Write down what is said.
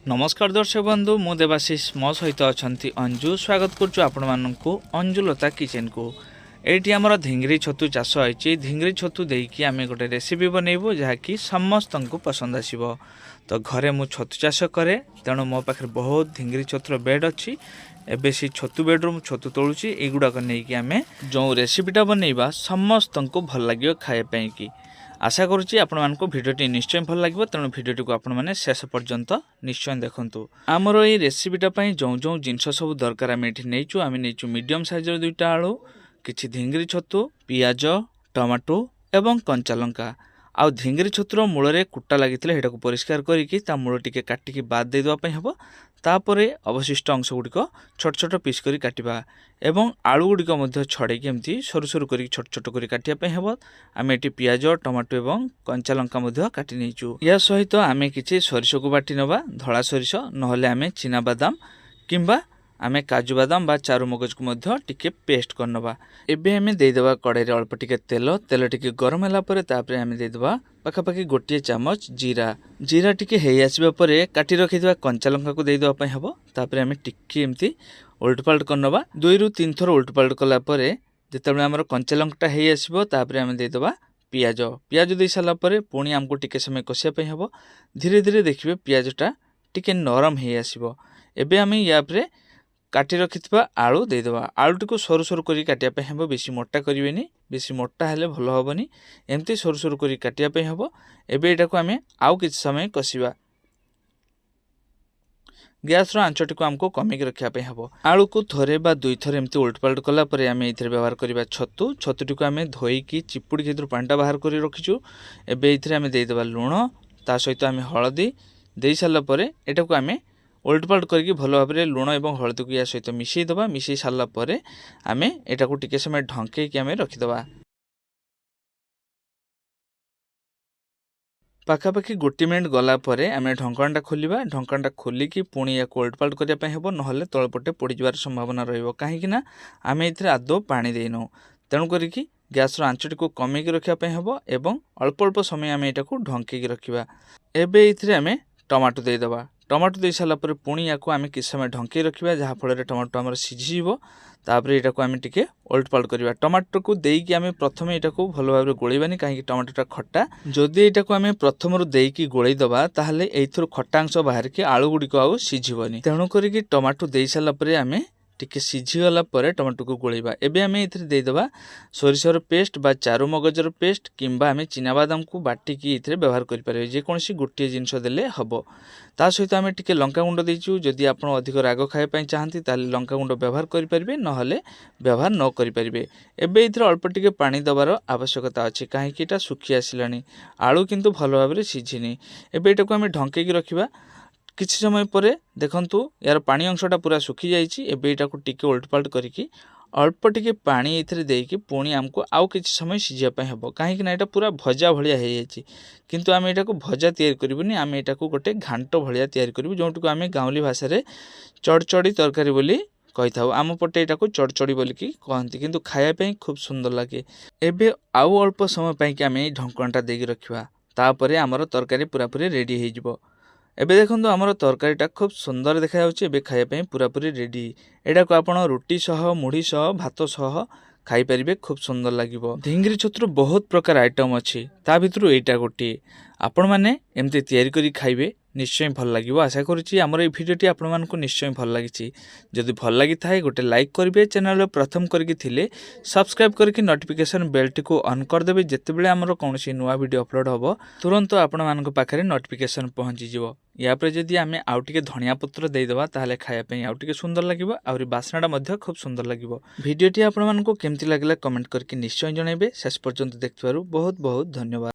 नमस्कार दर्शक बंधु मु देवाशीष मो सहित अच्छा अंजु स्वागत करुँ आपण मानक अंजुलता किचेन को ये आमर धिंगरी छतु चाष होती धिंगरी छतु देकी आम गोटे रेसिपी बनइबू जहाँकि समस्त को पसंद आसब। तो घरे मु छतु चाष कै तेणु मो पाखे बहुत धिंगरी छतुर बेड अच्छी एबे से छतु बेड्रु छतु तोलुची युवाक नहीं आम जो रेसिपीटा बनइबा समस्त को भल लगे खायापाई कि आशा करुँची आपण मानक भिडियोटी निश्चय भल लगे तेणु भिडियोटी को आपण मैंने शेष पर्यंत निश्चय देखंतु। आमर ये रेसिपीटा जो जो जिनस सब दरकार आम ये नहींचु आम नहीं मीडियम साइजर 2टा आलू किछि धिंगरी छतु पियाज टमाटो एवं कंचा लंका आउ धिंगरी छतुर मूल कुटा लगी को परिष्कार करिकी मूल टिके काटिकी बाद दे देवाई हम तापर अवशिष्ट अंश गुड़िक छोट छोट पीस करी काटिबा एवं आलू गुड़िक छड़े एमती सरू सरू कर छोट छोट कर काटियापी हम आम ये पियाज टमाटो एवं कंचा लंका काटि नहींचु। या सहित आम कि सोरिष को बाटी नवा धला सोरिष नहले आम चिना बादाम किंबा आमे काजू बादाम बा चारू मगज को टिके पेस्ट करनवा। एबे हमें देदेवा कड़ाई अल्प टिके तेल टिके गरम होला परे तापरे हमें देदेवा पाखापाखि गोटे चामच जीरा टिके हेई आसीबा परे काटी रखिथिबा कंचा लंका को देदेवा पई हबो तापरे हमें टिके एमती उल्टपाल्ट करनवा 2 ରୁ 3 थर उल्टपाल्ट कला परे जेतेबेले हमर कंचा लंकाटा हेई आसीबो तापरे हमें देदेवा पियाज दे साला परे पुणी हमको टिके समय कसिया पई हबो धीरे धीरे देखिबे पियाजटा टिके नरम हेई आसीबो। एबे हमें या परे काटी रखिथिबा आलू देदेवा आलूटी को सरू सरू करी काटिया हम बेसी मोटा करेनि बेसी मोटा हेले भल हेनी एमती सरू सरू करी काटिया हम एबे एटा को आमे आउ किछ समय कसिबा गैस आंचटी को आमको कमिक रखापी हम आलू को थरे बा 2 थर एमती उल्टपाल्ट कला परे आमे इथरे व्यवहार करिबा छतुटी को आमे धोईकी चिपुड़ी क्षेत्र पानीटा बाहर करी रखिछु। एबे इथरे आमे देदेबा लूण ता सहित आमे हळदी दे साला परे एटा को आमे उल्टपाल्ट करके भल भाव में लुण और हलदी को या सहित मिसईदबा मिसई सारापर आम यहाँ को टिके समय ढंकई आम रखिदबा। पाखापाखि 1 मिनिट गलापर आम ढंकणटा खोलिबा ढंकणटा खोलिकी पुणी या उल्टपाल्ट करने हम ना तलपटे पोड़ संभावना रहींकि आम ये आदौ पानी देनौ तेणुक गैस आंचटी को कमेकी रखापी हम एवं अल्प अल्प समय आम यहाँ ढंकई रखा। एबे ये आम टमाटो देदेबा टमाटो दे सारा पर पुणी या आम कि समय ढंकई रखा जहाँफल टमाटो आम सीझीज तापर यहाँ को आम टिके उल्टपाल्ट करवा। टमाटो को देकी आम प्रथम यहाँ को भल भाव गोलेबानी कहीं टमाटोटा खट्टा जदि यहाँ को आम प्रथम देकी गोलेदबा ताहले एथुर खट्टा अंश बाहर की आलू गुड़िक आउ सीझीबनी तेणुक टमाटो दे सारापर आम टिके सीझीगला टमाटो को गोलेबा। एबे आम ये देदेबा सोरिषर पेस्ट बा चारू मगजर पेस्ट किंबा आम चिनाबादाम को बाटिकी ये व्यवहार करें जेकोसी गोटे जिनस देले हम ता सहित आम टिके लंका गुंड देचु जदि आप अधिक राग खायापी चाहती ताले लंका गुंड व्यवहार करेंगे नहले व्यवहार न करेंगे। एबे ये अल्प टिके पानी दबार आवश्यकता अच्छी कहीं सुखी आसलानी आलू किंतु भल भाव सीझिनी। एबे एटा को आम ढंकई रखा किछि समय पर देखंतु यार पानी अंशटा पूरा सुखी जाइए। एबे एटा को टिके उल्टपाल्ट करिकी अल्प टिके पानी ये देकी पुणी आमको आउ किछि समय सीझापी हम कहीं यहाँ पूरा भजा भाया हो जाए किंतु आम यहाँ को भजा तैयारी करूनी आम यहाँ को गोटे घांट भाया तैयारी करूँ जोटू को आम गाँवली भाषा चढ़चड़ी तरकारी बोली कही था आम पटे यहाँ को चढ़चड़ी बोलिकी कहती किंतु खायापी खूब सुंदर लगे। एबे आउ अल्प समय पाई आम ढंकणटा देकी रखा तापर आमर तरकारी पूरापूरी रेडी हो। एबे देखंतु आमर तरकारीटा खूब सुंदर देखा जाउछि खायापी पूरापूरी रेडी एटा को आपण रोटी सह मुढ़ी सह भात सह खाई परिबे खूब सुंदर लागिबो। धिंगरी छतुर बहुत प्रकार आइटम अच्छी ता भितरु एटा गोटे आपण माने एमती तैयारी करी खाइबे निश्चय भल लगे। आशा करुँची आमर ये भिडियोटी आपण मानकु निश्चय भल लगी जदि भल लगी थाए गोटे लाइक करेंगे चैनल प्रथम करके थिले सब्सक्राइब करके नोटिफिकेशन बेल टी को ऑन करदेवे जितेबाला आमर कौन नुआ वीडियो अपलोड हम तुरंत आपण मानक पाखे नोटिफिकेशन पहुँची यापर जदि आम आउ टिके धनिया पत्र देदेबा ताहले खायापी आउ टिके सुंदर लगे आउरी बास्नाटा खूब सुंदर लगे। भिडियोटी आपण मानकु केमती लागला कमेंट करके निश्चय जनइबे शेष पर्यंत देखिबारु बहुत बहुत धन्यवाद।